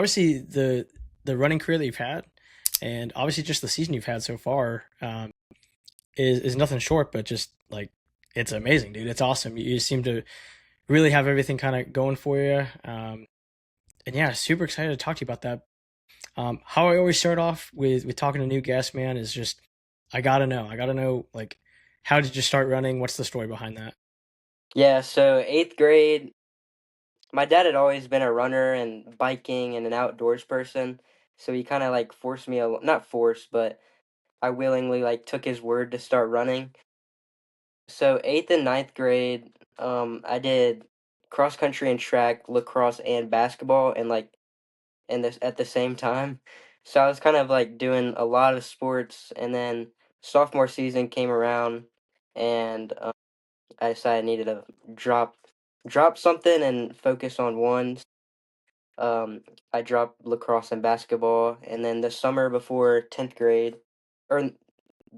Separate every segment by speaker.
Speaker 1: obviously the running career that you've had, and obviously just the season you've had so far, is nothing short, but just like it's amazing, dude. It's awesome. You seem to really have everything kind of going for you. And yeah, super excited to talk to you about that. How I always start off with talking to new guests, man, is just I gotta know like how did you start running? What's the story behind that?
Speaker 2: Yeah, so eighth grade, my dad had always been a runner and biking and an outdoors person. So he kind of like forced me, not forced, but I willingly like took his word to start running. So eighth and ninth grade, I did cross country and track, lacrosse and basketball, and like in this at the same time. So I was kind of like doing a lot of sports, and then sophomore season came around, and I decided I needed to drop drop something and focus on one. Um, I dropped lacrosse and basketball, and then the summer before 10th grade, or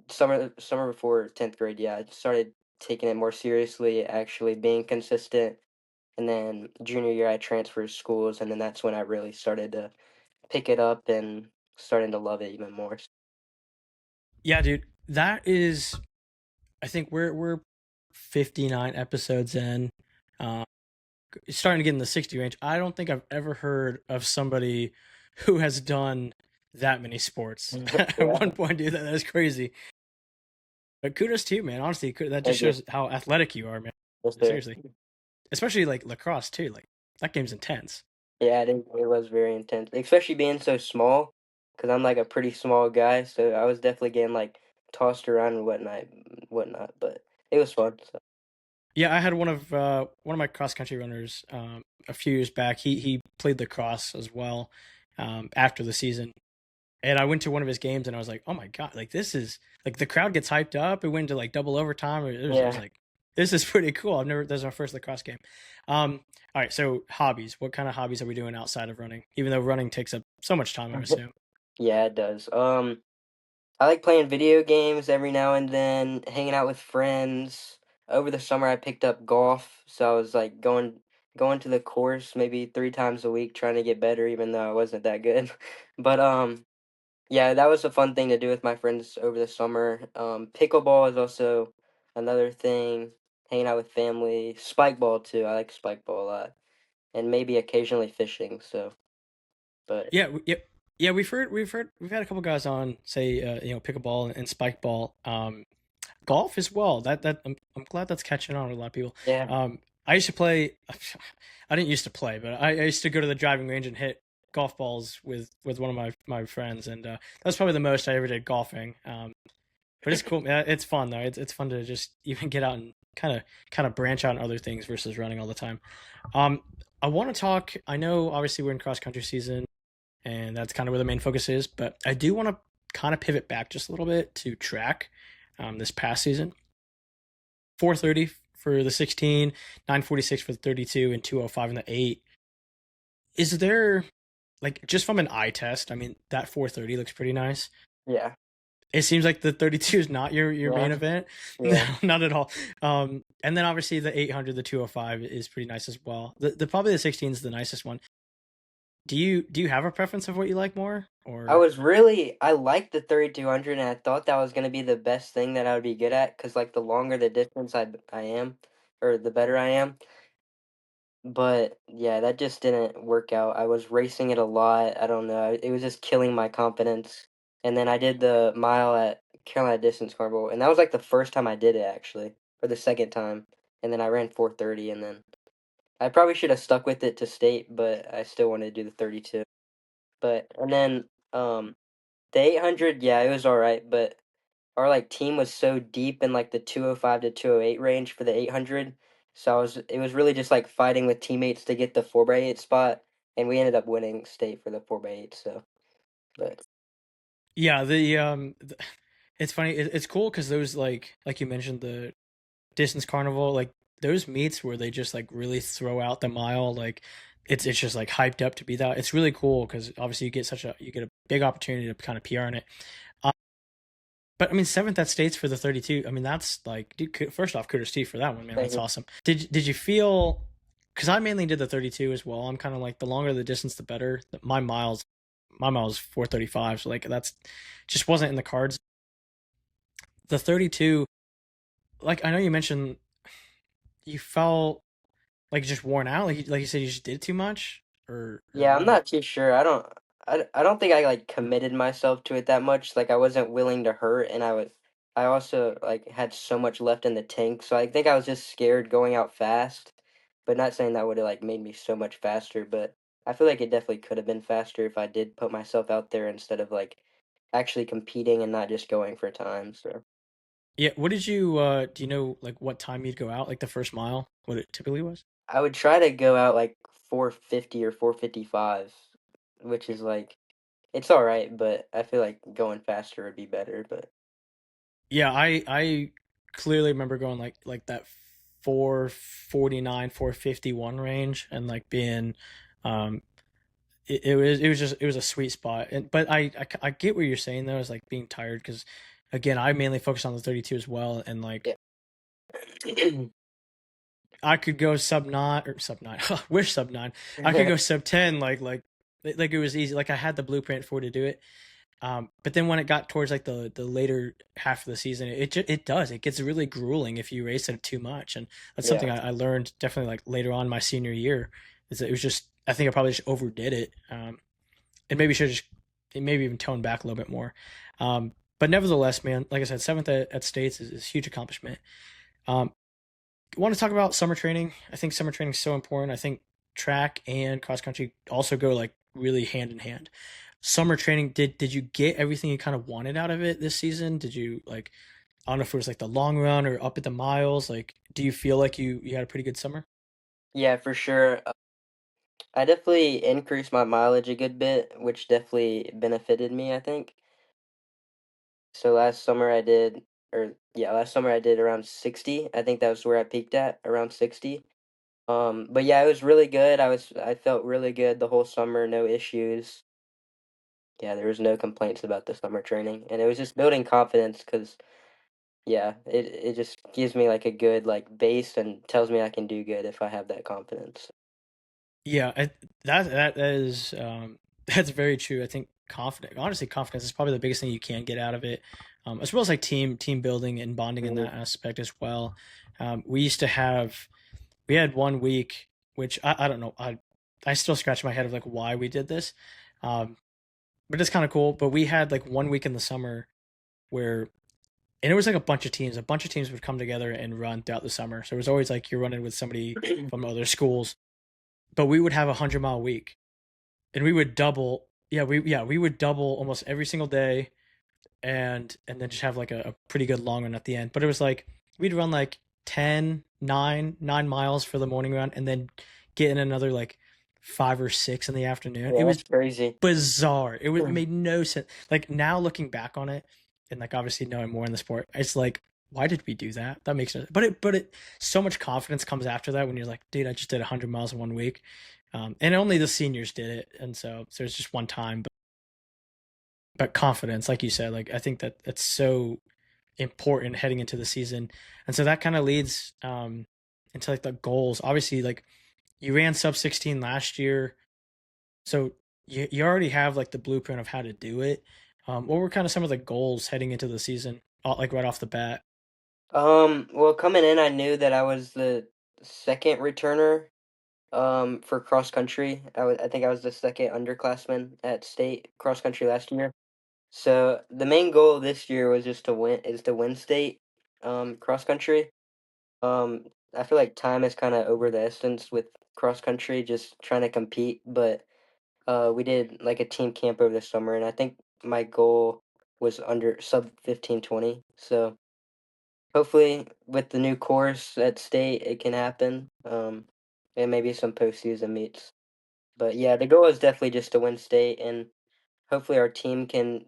Speaker 2: summer before 10th grade, yeah, I started taking it more seriously, actually being consistent. And then junior year, I transferred schools, and then that's when I really started to pick it up and starting to love it even more.
Speaker 1: Yeah, dude, that is. I think we're 59 episodes in. Um, Starting to get in the 60 range. I don't think I've ever heard of somebody who has done that many sports at
Speaker 2: Yeah,
Speaker 1: one point, dude. That is crazy. But kudos to you, man. Honestly, that just
Speaker 2: thank you.
Speaker 1: shows how athletic you are, man.
Speaker 2: Yes, sir.
Speaker 1: Seriously, especially like lacrosse too. Like that game's intense.
Speaker 2: Yeah, it was very intense, especially being so small, because I'm like a pretty small guy, so I was definitely getting like tossed around and whatnot. But it was fun. So.
Speaker 1: Yeah, I had one of my cross country runners a few years back. He played lacrosse as well after the season, and I went to one of his games and I was like, oh my god, like this is like the crowd gets hyped up. It went to like double overtime. I was
Speaker 2: Yeah.
Speaker 1: like, this is pretty cool. I've never. This is our first lacrosse game. All right, so hobbies. What kind of hobbies are we doing outside of running? Even though running takes up so much time, I assume.
Speaker 2: Yeah, it does. I like playing video games every now and then, hanging out with friends. Over the summer, I picked up golf, so I was like going to the course maybe 3 times a week, trying to get better, even though I wasn't that good. But yeah, that was a fun thing to do with my friends over the summer. Pickleball is also another thing. Hanging out with family. Spike ball too. I like spike ball a lot, and maybe occasionally fishing. So, but
Speaker 1: Yeah, yeah. We've had a couple guys on say pickleball and spike ball. Golf as well. I'm glad that's catching on with a lot of people.
Speaker 2: yeah,
Speaker 1: I used to play. I didn't used to play, but I used to go to the driving range and hit golf balls with one of my friends, and that was probably the most I ever did golfing. But it's cool. It's fun though. It's fun to just even get out and kind of branch out on other things versus running all the time. Um, I want to talk. I know obviously we're in cross country season, and that's kind of where the main focus is. But I do want to kind of pivot back just a little bit to track this past season. 430 for the 16, 946 for the 32, and 205 in the 8. Is there, like, just from an eye test, I mean, that 430 looks pretty nice.
Speaker 2: yeah,
Speaker 1: It seems like the 32 is not your
Speaker 2: yeah,
Speaker 1: main event. No,
Speaker 2: yeah.
Speaker 1: not at all. And then obviously the 800, the 205 is pretty nice as well. The probably the 16 is the nicest one. Do you have a preference of what you like more or
Speaker 2: I liked the 3200, and I thought that was gonna be the best thing that I would be good at, cause like the longer the distance I am, or the better I am. But yeah, that just didn't work out. I was racing it a lot. I don't know. It was just killing my confidence. And then I did the mile at Carolina Distance Carnival, and that was like the first time I did it actually, or the second time. And then I ran 430, and then I probably should have stuck with it to state, but I still wanted to do the 32. But and then the 800, yeah, it was all right, but our like team was so deep in like the 205 to 208 range for the 800. So it was really just like fighting with teammates to get the 4x8 spot, and we ended up winning state for the 4x8. So, but
Speaker 1: yeah, it's funny. It's cool because those like you mentioned the distance carnival, like those meets where they just like really throw out the mile, like it's just like hyped up to be that. It's really cool because obviously you get a big opportunity to kind of PR in it. Um, but I mean, seventh at states for the 32. I mean, that's like, dude, first off, kudos to you for that one, man.
Speaker 2: thank
Speaker 1: That's
Speaker 2: you.
Speaker 1: awesome. Did you feel? because I mainly did the 32 as well. I'm kind of like the longer the distance, the better. My miles 4:35, so like that's just wasn't in the cards. The 32, like I know you mentioned, you felt like just worn out, like you said, you just did too much, or
Speaker 2: Yeah, I'm
Speaker 1: what?
Speaker 2: not too sure. I don't think I like committed myself to it that much. Like I wasn't willing to hurt, and I also like had so much left in the tank. So I think I was just scared going out fast. But not saying that would have like made me so much faster, but I feel like it definitely could have been faster if I did put myself out there instead of like actually competing and not just going for time. So
Speaker 1: Yeah, what did you do you know like what time you'd go out, like the first mile, what it typically was?
Speaker 2: I would try to go out like 4:50 or 4:55, which is like it's all right, but I feel like going faster would be better. But
Speaker 1: Yeah, I clearly remember going like that 449, 451 range, and like being um it was a sweet spot. And but I get what you're saying though, is like being tired, because again, I mainly focus on the 32 as well, and like
Speaker 2: yeah,
Speaker 1: I could go sub 9 or sub 9. Wish sub 9. I could go sub 10, like it was easy. Like I had the blueprint for to do it. But then when it got towards like the later half of the season, it gets really grueling if you race it too much, and that's
Speaker 2: yeah,
Speaker 1: something I learned definitely like later on my senior year. Is that it was just, I think I probably just overdid it, and maybe should just maybe even tone back a little bit more. But nevertheless, man, like I said, seventh at states is a huge accomplishment. Um, want to talk about summer training? I think summer training is so important. I think track and cross country also go like really hand in hand. Summer training, did you get everything you kind of wanted out of it this season? Did you like, I don't know if it was like the long run or up at the miles, like do you feel like you had a pretty good summer?
Speaker 2: yeah, for sure. I definitely increased my mileage a good bit, which definitely benefited me, I think. So last summer I did, or yeah, last summer I did around 60. I think that was where I peaked at, around 60. But yeah, it was really good. I felt really good the whole summer, no issues. Yeah, there was no complaints about the summer training, and it was just building confidence because yeah, it just gives me like a good like base and tells me I can do good if I have that confidence.
Speaker 1: Yeah, that is that's very true. I think confidence is probably the biggest thing you can get out of it, as well as like team building and bonding in
Speaker 2: Mhm.
Speaker 1: that aspect as well. We had one week, which I don't know, I still scratch my head of like why we did this, um, but it's kind of cool. But we had like one week in the summer where, and it was like a bunch of teams. A bunch of teams would come together and run throughout the summer. So it was always like you're running with somebody from other schools. But we would have 100-mile week, and we would double. We would double almost every single day, and then just have like a pretty good long run at the end. But it was like we'd run like 9 miles for the morning run, and then get in another like 5 or 6 in the afternoon. It
Speaker 2: Yeah,
Speaker 1: was
Speaker 2: that's crazy.
Speaker 1: bizarre. It made no sense. Like now looking back on it, and like obviously knowing more in the sport, it's like, why did we do that? That makes no. But it so much confidence comes after that when you're like, dude, I just did 100 miles in one week, and only the seniors did it, and so it's just one time. But confidence, like you said, like I think that it's so important heading into the season, and so that kind of leads into like the goals. Obviously, like you ran sub 16 last year, so you already have like the blueprint of how to do it. What were kind of some of the goals heading into the season, like right off the bat?
Speaker 2: Well, coming in, I knew that I was the second returner for cross country. I think I was the second underclassman at state cross country last year. So the main goal this year was just to win state cross country. I feel like time is kind of over the essence with cross country, just trying to compete. But we did like a team camp over the summer, and I think my goal was under sub 15:20. So hopefully, with the new course at state, it can happen. And maybe some postseason meets. But yeah, the goal is definitely just to win state, and hopefully our team can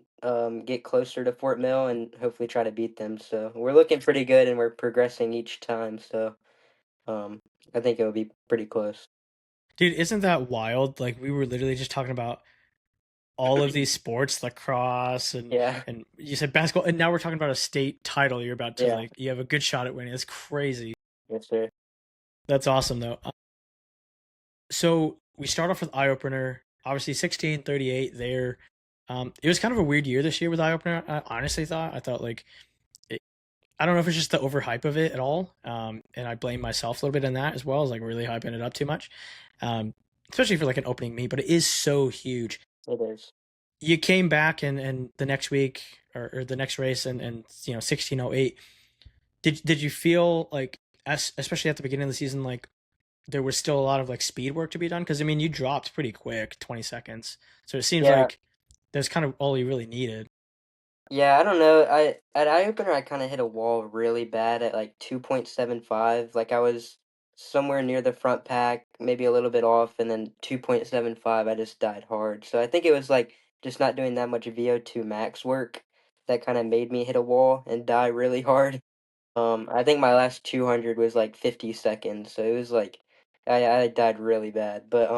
Speaker 2: get closer to Fort Mill and hopefully try to beat them. So we're looking pretty good, and we're progressing each time. So um, I think it will be pretty close.
Speaker 1: Dude, isn't that wild? Like we were literally just talking about all of these sports, lacrosse,
Speaker 2: Yeah,
Speaker 1: and you said basketball, and now we're talking about a state title. You're about to
Speaker 2: yeah,
Speaker 1: like, you have a good shot at winning. It's crazy.
Speaker 2: yes, sir.
Speaker 1: That's awesome though. So we start off with eye opener. Obviously, 16:38 there. It was kind of a weird year this year with eye opener. I honestly thought like it, I don't know if it's just the overhype of it at all. And I blame myself a little bit in that as well, as like really hyping it up too much. Um, Especially for like an opening meet, but it is so huge.
Speaker 2: It is.
Speaker 1: You came back and the next week or the next race and 16:08. Did you feel like especially at the beginning of the season like there was still a lot of like speed work to be done? Because I mean you dropped pretty quick, 20 seconds. So it seems
Speaker 2: Yeah,
Speaker 1: like that's kind of all you really needed.
Speaker 2: yeah, I don't know. I at eye opener I kind of hit a wall really bad at like 2.75. Like I was somewhere near the front pack, maybe a little bit off, and then 2.75 I just died hard. So I think it was like just not doing that much VO2 max work that kind of made me hit a wall and die really hard. I think my last 200 was like 50 seconds, so it was like I died really bad. But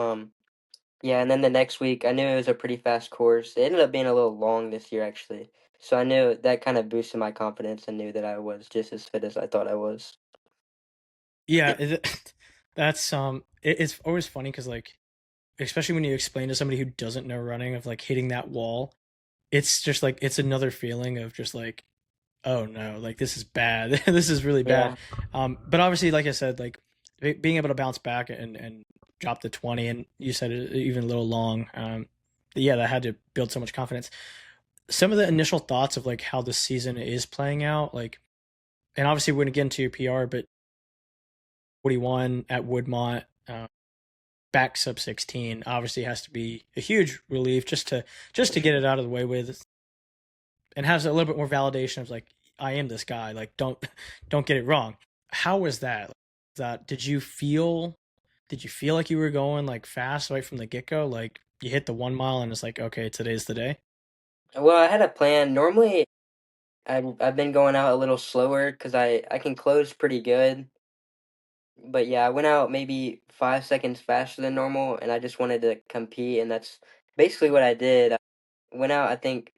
Speaker 2: yeah, and then the next week I knew it was a pretty fast course. It ended up being a little long this year actually. So I knew that kind of boosted my confidence and knew that I was just as fit as I thought I was.
Speaker 1: Yeah, that's it's always funny because like especially when you explain to somebody who doesn't know running of like hitting that wall, it's just like it's another feeling of just like oh no, like this is bad. This is really bad.
Speaker 2: Yeah.
Speaker 1: But obviously, like I said, like being able to bounce back and drop the 20, and you said it even a little long. Yeah, that had to build so much confidence. Some of the initial thoughts of like how the season is playing out, like, and obviously we're gonna get into your PR, but 41 at Woodmont, back sub 16, obviously has to be a huge relief just to get it out of the way with, and has a little bit more validation of like I am this guy. Like don't get it wrong. How was that? That did you feel like you were going like fast right from the get go? Like you hit the 1 mile and it's like okay, today's the day.
Speaker 2: Well, I had a plan. Normally I've been going out a little slower because I can close pretty good. But yeah, I went out maybe 5 seconds faster than normal, and I just wanted to compete, and that's basically what I did. I went out, I think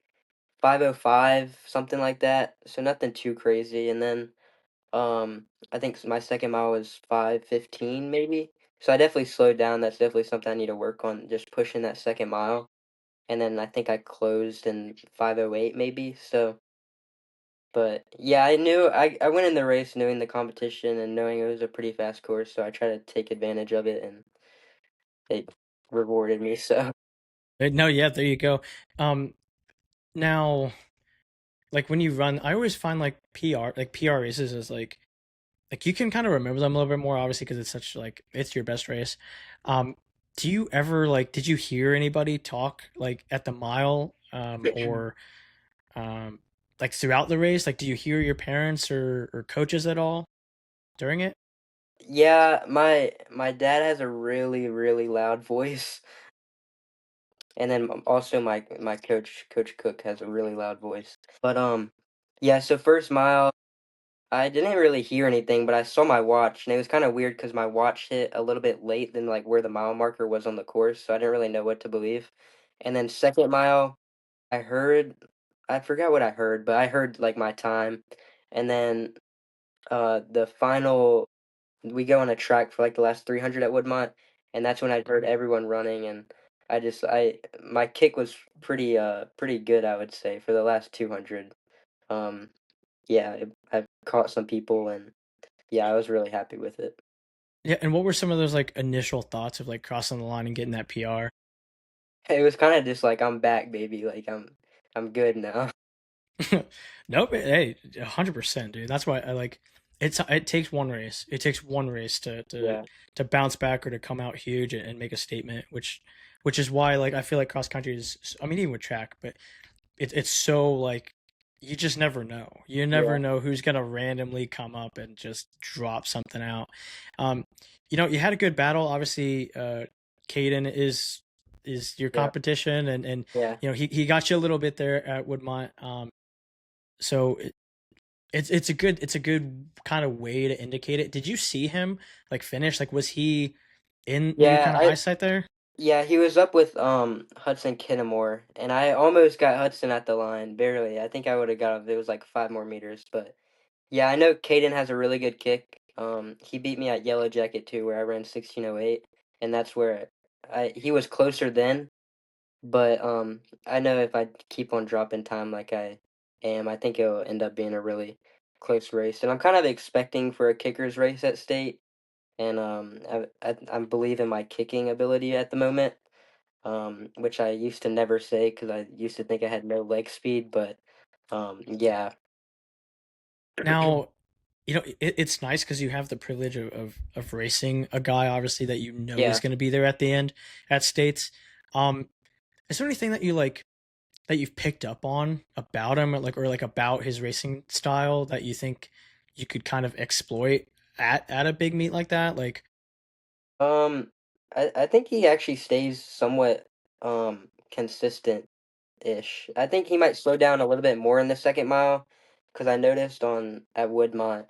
Speaker 2: 5:05, something like that, so nothing too crazy. And then I think my second mile was 5:15 maybe. So I definitely slowed down. That's definitely something I need to work on, just pushing that second mile. And then I think I closed in 5:08 maybe. So, but yeah, I went in the race knowing the competition and knowing it was a pretty fast course, so I tried to take advantage of it and it rewarded me. So
Speaker 1: No, yeah, there you go. Now, like when you run, I always find like PR races is like you can kind of remember them a little bit more obviously because it's such like it's your best race. um do you ever like did you hear anybody talk like at the mile or um like throughout the race, like do you hear your parents or coaches at all during it?
Speaker 2: yeah, my dad has a really loud voice. And then also my Coach Cook has a really loud voice. But yeah, so first mile I didn't really hear anything, but I saw my watch and it was kind of weird because my watch hit a little bit late than like where the mile marker was on the course, so I didn't really know what to believe. And then second mile, I heard I forgot what I heard, but I heard like my time. And then the final we go on a track for like the last 300 at Woodmont, and that's when I heard everyone running, and I my kick was pretty good, I would say, for the last 200. Um, yeah, I've caught some people, and yeah, I was really happy with it.
Speaker 1: Yeah, and what were some of those like initial thoughts of like crossing the line and getting that PR?
Speaker 2: It was kind of just like I'm back, baby. Like I'm good now.
Speaker 1: Nope. Hey, 100%, dude. That's why I like it takes one race. It takes one race
Speaker 2: Yeah,
Speaker 1: to bounce back or to come out huge and make a statement, which is why like I feel like cross country is, I mean even with track, but it's so like you just never know. You never
Speaker 2: yeah,
Speaker 1: know who's gonna randomly come up and just drop something out. Um, you had a good battle. Obviously, Caden is your
Speaker 2: yeah,
Speaker 1: competition, and
Speaker 2: yeah.
Speaker 1: he got you a little bit there at Woodmont. So it's a good kind of way to indicate it. Did you see him like finish? Like was he in your
Speaker 2: Yeah,
Speaker 1: kind of eyesight there?
Speaker 2: yeah, he was up with Hudson Kinnamore, and I almost got Hudson at the line, barely. I think I would have got him. It was like 5 more meters, but yeah, I know Caden has a really good kick. He beat me at Yellow Jacket too, where I ran 16:08. and that's where he was closer then. But I know if I keep on dropping time like I am, I think it'll end up being a really close race. And I'm kind of expecting for a kicker's race at state, and I believe in my kicking ability at the moment, which I used to never say because I used to think I had no leg speed. But yeah,
Speaker 1: Now, it's nice because you have the privilege of racing a guy, obviously, that you know is
Speaker 2: yeah.
Speaker 1: going to be there at the end at states. Um, is there anything that you like that you've picked up on about him, like or like about his racing style that you think you could kind of exploit at a big meet like that? Like,
Speaker 2: Um, I think he actually stays somewhat consistent ish. I think he might slow down a little bit more in the second mile because I noticed on at Woodmont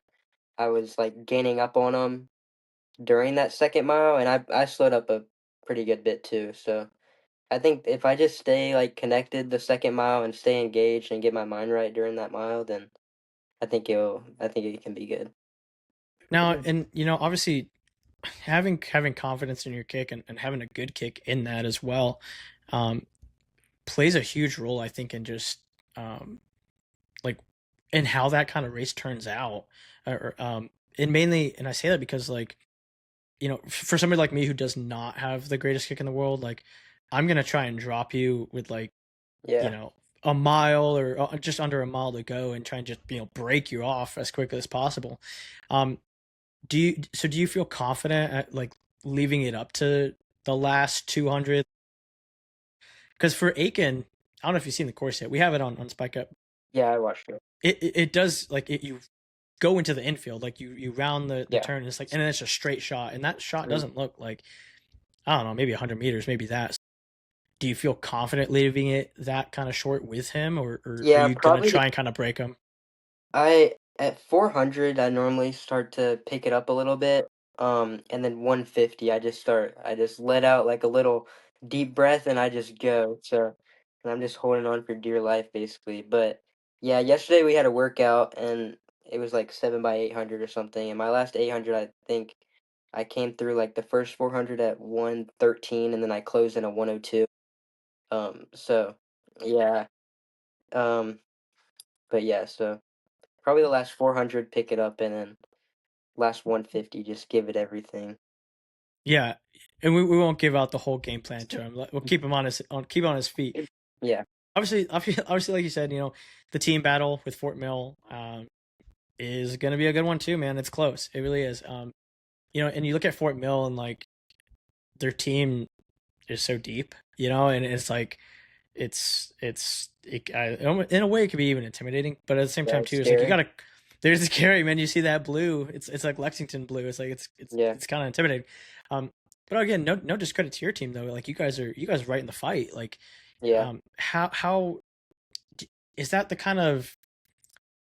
Speaker 2: I was like gaining up on him during that second mile, and I slowed up a pretty good bit too. So I think if I just stay like connected the second mile and stay engaged and get my mind right during that mile, then I think it can be good.
Speaker 1: now, and obviously having confidence in your kick and having a good kick in that as well, um, plays a huge role, I think, in just um, like in how that kind of race turns out. And mainly, and I say that because like for somebody like me who does not have the greatest kick in the world, like I'm gonna try and drop you with like you
Speaker 2: Yeah.
Speaker 1: know a mile or just under a mile to go and try and just break you off as quickly as possible. Um, do you feel confident at like leaving it up to the last 200? Because for Aiken, I don't know if you've seen the course yet. We have it on Spike Up.
Speaker 2: Yeah, I watched it.
Speaker 1: It does like it. You go into the infield, like you round the
Speaker 2: Yeah.
Speaker 1: turn. And it's like and then it's a straight shot, and that shot
Speaker 2: Mm.
Speaker 1: doesn't look like I don't know, maybe 100 meters, maybe that. Do you feel confident leaving it that kind of short with him, or are
Speaker 2: Yeah,
Speaker 1: you gonna
Speaker 2: probably
Speaker 1: try and kind of break him?
Speaker 2: I at 400 I normally start to pick it up a little bit. And then 150 I just let out like a little deep breath and I just go. So and I'm just holding on for dear life basically. But yeah, yesterday we had a workout and it was like 7 by 800 or something. And my last 800 I think I came through like the first 400 at 113 and then I closed in a 102. So yeah. Um but yeah, so probably the last 400 pick it up and then last 150 just give it everything.
Speaker 1: Yeah, and we won't give out the whole game plan to him. We'll keep on his feet.
Speaker 2: Yeah.
Speaker 1: Obviously, like you said, the team battle with Fort Mill is going to be a good one too, man. It's close. It really is. And you look at Fort Mill and like their team is so deep, and it's like in a way it could be even intimidating, but at the same
Speaker 2: Yeah,
Speaker 1: time
Speaker 2: it's
Speaker 1: too, it's like you
Speaker 2: scary.
Speaker 1: gotta. There's scary man. You see that blue? It's like Lexington blue. It's like
Speaker 2: Yeah.
Speaker 1: it's kind of intimidating. Um, but again, no discredit to your team though. Like you guys are right in the fight. Like,
Speaker 2: Yeah.
Speaker 1: how is that the kind of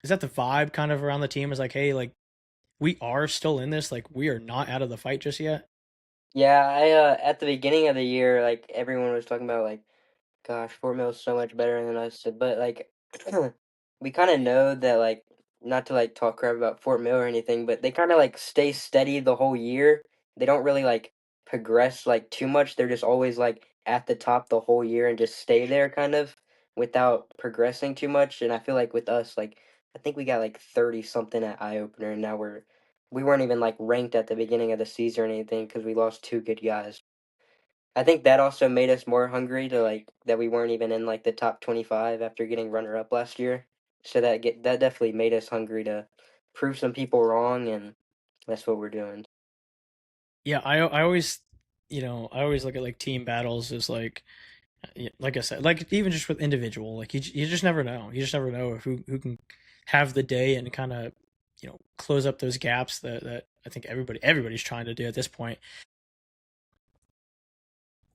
Speaker 1: is that the vibe kind of around the team? Is like, hey, like we are still in this. Like we are not out of the fight just yet.
Speaker 2: Yeah, at the beginning of the year, like everyone was talking about like gosh, Fort Mill's so much better than us, but like we kind of know that like not to like talk crap about Fort Mill or anything, but they kind of like stay steady the whole year. They don't really like progress like too much. They're just always like at the top the whole year and just stay there kind of without progressing too much. And I feel like with us, like I think we got like 30 something at eye opener, and now we weren't even like ranked at the beginning of the season or anything because we lost two good guys. I think that also made us more hungry to like that we weren't even in like the top 25 after getting runner up last year. So that definitely made us hungry to prove some people wrong, and that's what we're doing.
Speaker 1: Yeah, I always I always look at like team battles as like I said, like even just with individual, like you just never know. You just never know who can have the day and kind of close up those gaps that I think everybody's trying to do at this point.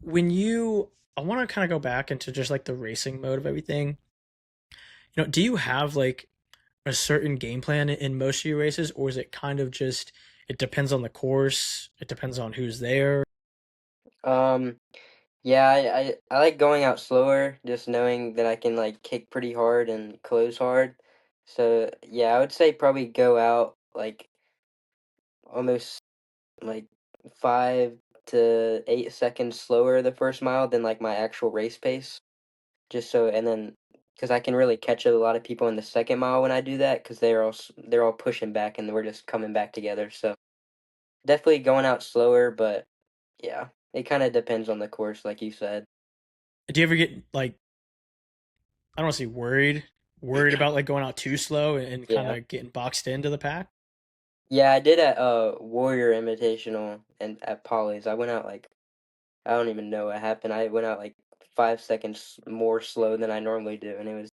Speaker 1: When I want to kind of go back into just like the racing mode of everything. Do you have like a certain game plan in most of your races, or is it kind of just it depends on the course, it depends on who's there?
Speaker 2: Um, yeah, I like going out slower, just knowing that I can like kick pretty hard and close hard. So yeah, I would say probably go out like almost like 5. to 8 seconds slower the first mile than like my actual race pace. Just so, and then because I can really catch a lot of people in the second mile when I do that because they're all pushing back and we're just coming back together. So definitely going out slower, but yeah, it kind of depends on the course, like you said.
Speaker 1: Do you ever get like, I don't want to say worried about like going out too slow and kind
Speaker 2: Yeah.
Speaker 1: of getting boxed into the pack?
Speaker 2: Yeah, I did at Warrior Invitational and at Polly's. I went out like I don't even know what happened. I went out like 5 seconds more slow than I normally do, and it was.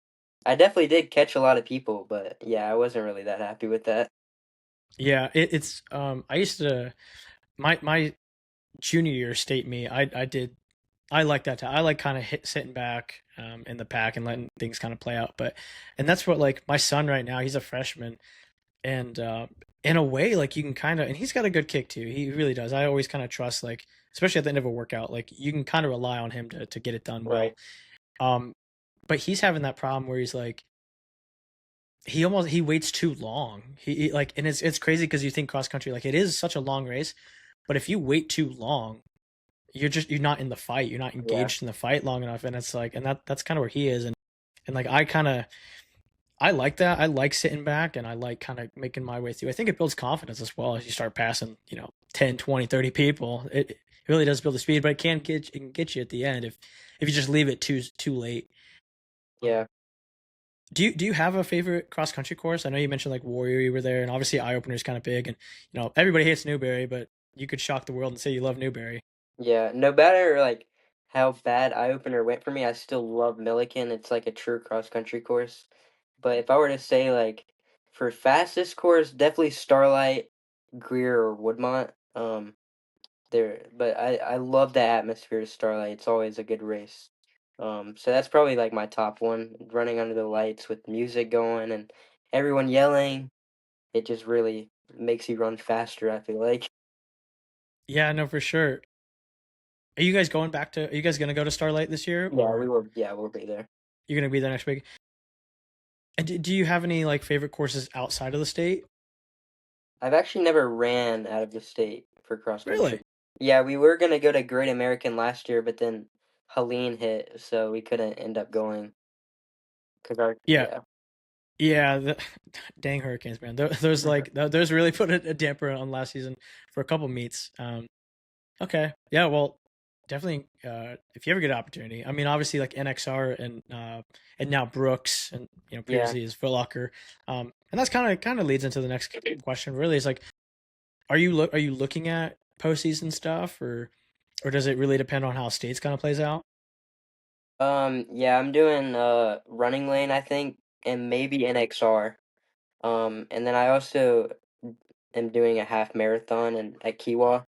Speaker 2: I definitely did catch a lot of people, but yeah, I wasn't really that happy with that.
Speaker 1: Yeah, it's I used to my junior year state meet. I did I like that. I like kind of sitting back in the pack and letting things kind of play out. But and that's what like my son right now. He's a freshman, and in a way, like you can kind of, and he's got a good kick too. He really does. I always kind of trust, like especially at the end of a workout, like you can kind of rely on him to get it done well.
Speaker 2: Right.
Speaker 1: Um, but he's having that problem where he's like he waits too long. Like, and it's crazy because you think cross country like it is such a long race, but if you wait too long, you're not in the fight. You're not
Speaker 2: Yeah.
Speaker 1: engaged in the fight long enough, and it's like, and that's kind of where he is, and like I kind of I like that. I like sitting back and I like kind of making my way through. I think it builds confidence as well as you start passing, 10, 20, 30 people. It really does build the speed, but it can get you at the end if you just leave it too late. Um,
Speaker 2: Yeah.
Speaker 1: do you have a favorite cross country course? I know you mentioned like Warrior, you were there, and obviously Eye Opener is kind of big, and everybody hates Newberry, but you could shock the world and say you love Newberry.
Speaker 2: Yeah. No matter like how bad Eye Opener went for me, I still love Milliken. It's like a true cross country course. But if I were to say like for fastest course, definitely Starlight, Greer, or Woodmont. There, but I love the atmosphere of Starlight. It's always a good race. So that's probably like my top one. Running under the lights with music going and everyone yelling. It just really makes you run faster, I feel like.
Speaker 1: Yeah, no, for sure. Are you guys going back to? Are you guys gonna go to Starlight this year,
Speaker 2: Yeah,
Speaker 1: or
Speaker 2: we'll be there.
Speaker 1: you're gonna be there next week? And do you have any like favorite courses outside of the state?
Speaker 2: I've actually never ran out of the state for cross country.
Speaker 1: Really?
Speaker 2: Yeah, we were gonna go to Great American last year, but then Helene hit, so we couldn't end up going. Cause our
Speaker 1: Yeah,
Speaker 2: yeah,
Speaker 1: yeah. Dang Hurricanes, man. Those like those really put a damper on last season for a couple meets. Okay, yeah. Well, definitely. If you ever get an opportunity, I mean, obviously like NXR and now Brooks and
Speaker 2: yeah.
Speaker 1: previously is Foot Locker. And that's kind of leads into the next question. Really, is like, are you looking at postseason stuff, or does it really depend on how states kind of plays out?
Speaker 2: Yeah, I'm doing running lane, I think, and maybe NXR. And then I also am doing a half marathon at Kiwa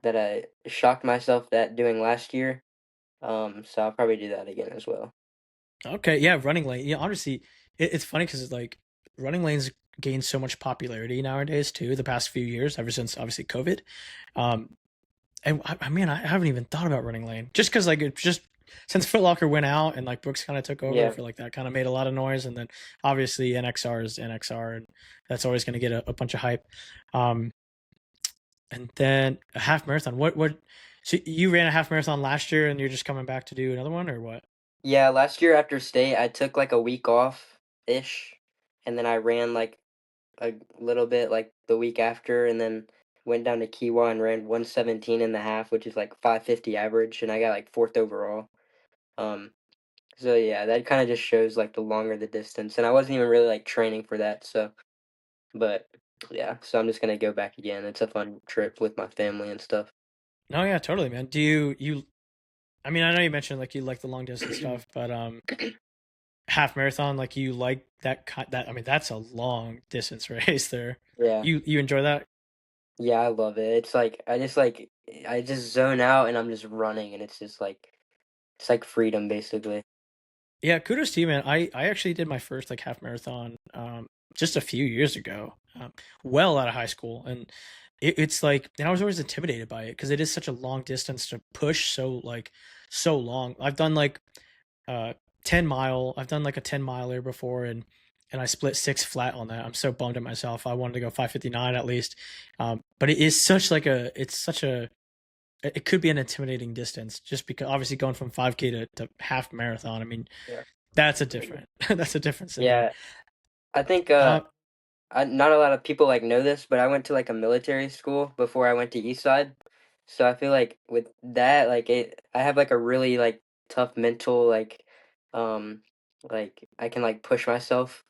Speaker 2: that I shocked myself at doing last year. So I'll probably do that again as well.
Speaker 1: Okay, yeah, running lane. Yeah, honestly, it's funny because it's like running lanes gained so much popularity nowadays too. The past few years, ever since obviously COVID, um, and I mean, I haven't even thought about running lane just because like it's just since Foot Locker went out and like Brooks kind of took over. I
Speaker 2: Yeah.
Speaker 1: feel like that kind of made a lot of noise, and then obviously NXR is NXR, and that's always going to get a bunch of hype. Um, and then a half marathon. What? So you ran a half marathon last year, and you're just coming back to do another one, or what?
Speaker 2: Yeah, last year after state, I took like a week off ish, and then I ran like a little bit like the week after, and then went down to Kiwa and ran 117 and a half, which is like 550 average, and I got like fourth overall. Um, So yeah, that kind of just shows like the longer the distance, and I wasn't even really like training for that. So, but yeah, so I'm just gonna go back again. It's a fun trip with my family and stuff.
Speaker 1: No, yeah, totally, man. Do you? I mean, I know you mentioned like you like the long distance stuff, but half marathon, like you like that. I mean, that's a long distance race there.
Speaker 2: Yeah,
Speaker 1: You enjoy that?
Speaker 2: yeah, I love it. It's like I just zone out and I'm just running, and it's like freedom basically.
Speaker 1: Yeah, kudos to you, man. I actually did my first like half marathon just a few years ago, well out of high school, and it's like, and I was always intimidated by it because it is such a long distance to push so long. I've done like 10 mile. I've done like a 10 miler before, and I split six flat on that. I'm so bummed at myself. I wanted to go 5:59 at least, but it is such like a it's such a it could be an intimidating distance just because obviously going from 5K to half marathon. I mean,
Speaker 2: Yeah.
Speaker 1: that's a different that's a different scenario.
Speaker 2: Yeah. I think
Speaker 1: Uh,
Speaker 2: not a lot of people like know this, but I went to like a military school before I went to Eastside. So I feel like with that, I have like a really like tough mental um like I can like push myself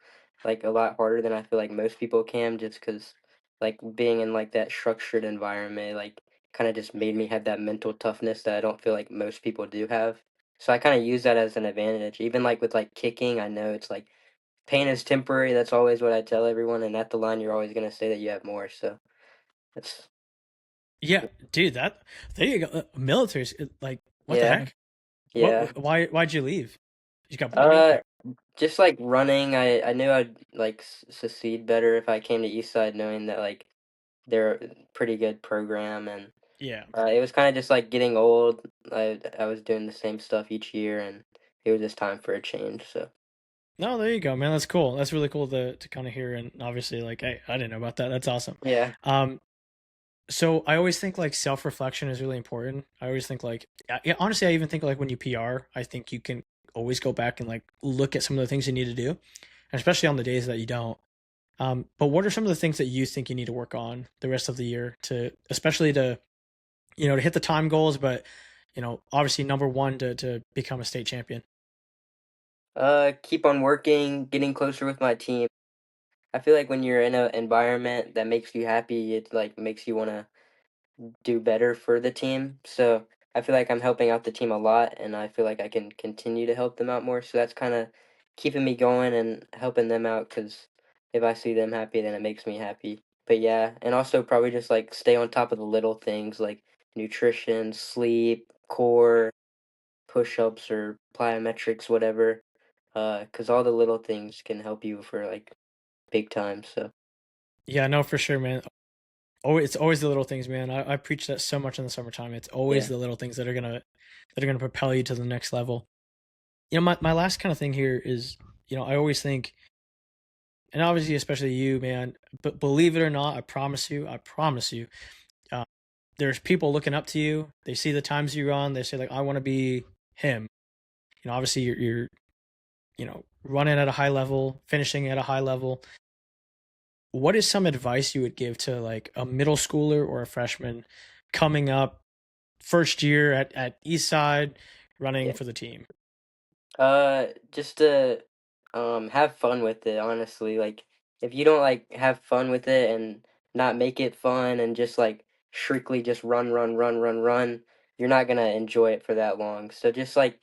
Speaker 2: like a lot harder than I feel like most people can just because like being in like that structured environment like kind of just made me have that mental toughness that I don't feel like most people do have. So I kind of use that as an advantage. Even like with like kicking, I know it's like pain is temporary. That's always what I tell everyone, and at the line, you're always gonna say that you have more. So that's
Speaker 1: yeah, dude, that there you go. Military, like what the
Speaker 2: yeah,
Speaker 1: heck?
Speaker 2: yeah.
Speaker 1: Why'd you leave? You got bored?
Speaker 2: Uh, just like running, I knew I'd like succeed better if I came to Eastside, knowing that like they're a pretty good program, and
Speaker 1: Yeah.
Speaker 2: it was kind of just like getting old. I was doing the same stuff each year, and it was just time for a change. So
Speaker 1: No, there you go, man. That's cool. That's really cool to kind of hear. And obviously, like, hey, I didn't know about that. That's awesome.
Speaker 2: yeah,
Speaker 1: Um, so I always think like self reflection is really important. I always think like, yeah, honestly, I even think like when you PR, I think you can always go back and like look at some of the things you need to do, and especially on the days that you don't. But what are some of the things that you think you need to work on the rest of the year to, especially to, to hit the time goals, but obviously number one to become a state champion.
Speaker 2: keep on working, getting closer with my team. I feel like when you're in an environment that makes you happy, it like makes you wanna do better for the team. So I feel like I'm helping out the team a lot, and I feel like I can continue to help them out more. So that's kind of keeping me going and helping them out because if I see them happy, then it makes me happy. But yeah, and also probably just like stay on top of the little things like nutrition, sleep, core, push ups, or plyometrics, whatever. Because all the little things can help you for like big time. So
Speaker 1: Yeah, no, for sure, man. Oh, it's always the little things, man. I preach that so much in the summertime. It's always
Speaker 2: yeah.
Speaker 1: the little things that are gonna propel you to the next level. My last kind of thing here is, I always think, and obviously especially you, man, but believe it or not, I promise you, uh, there's people looking up to you. They see the times you run. They say like, I want to be him. Obviously you're running at a high level, finishing at a high level. What is some advice you would give to like a middle schooler or a freshman coming up first year at Eastside running
Speaker 2: Yeah.
Speaker 1: for the team?
Speaker 2: Just to have fun with it, honestly. Like if you don't like have fun with it and not make it fun and just like strictly just run, run, run, run, run, you're not gonna enjoy it for that long. So just like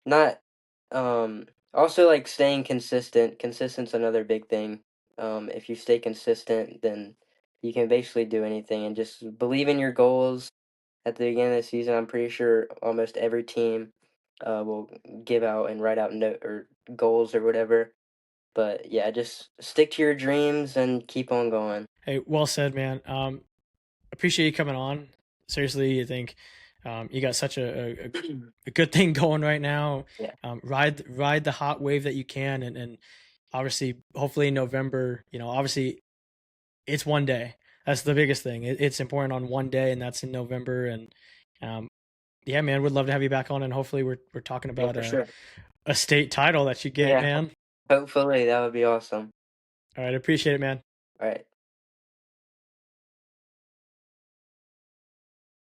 Speaker 2: not also like staying consistent. Consistent's another big thing. If you stay consistent, then you can basically do anything and just believe in your goals at the beginning of the season. I'm pretty sure almost every team will give out and write out note or goals or whatever. But yeah, just stick to your dreams and keep on going.
Speaker 1: Hey, well said, man. Appreciate you coming on. Seriously, I think you got such a good thing going right now.
Speaker 2: Yeah,
Speaker 1: Ride the hot wave that you can, and obviously, hopefully in November. Obviously it's one day. That's the biggest thing. It's important on one day, and that's in November. And um, yeah, man, would love to have you back on, and hopefully we're talking
Speaker 2: yeah,
Speaker 1: about
Speaker 2: for sure.
Speaker 1: a state title that you get,
Speaker 2: Yeah,
Speaker 1: man.
Speaker 2: hopefully that would be awesome.
Speaker 1: All right, appreciate it, man.
Speaker 2: All right.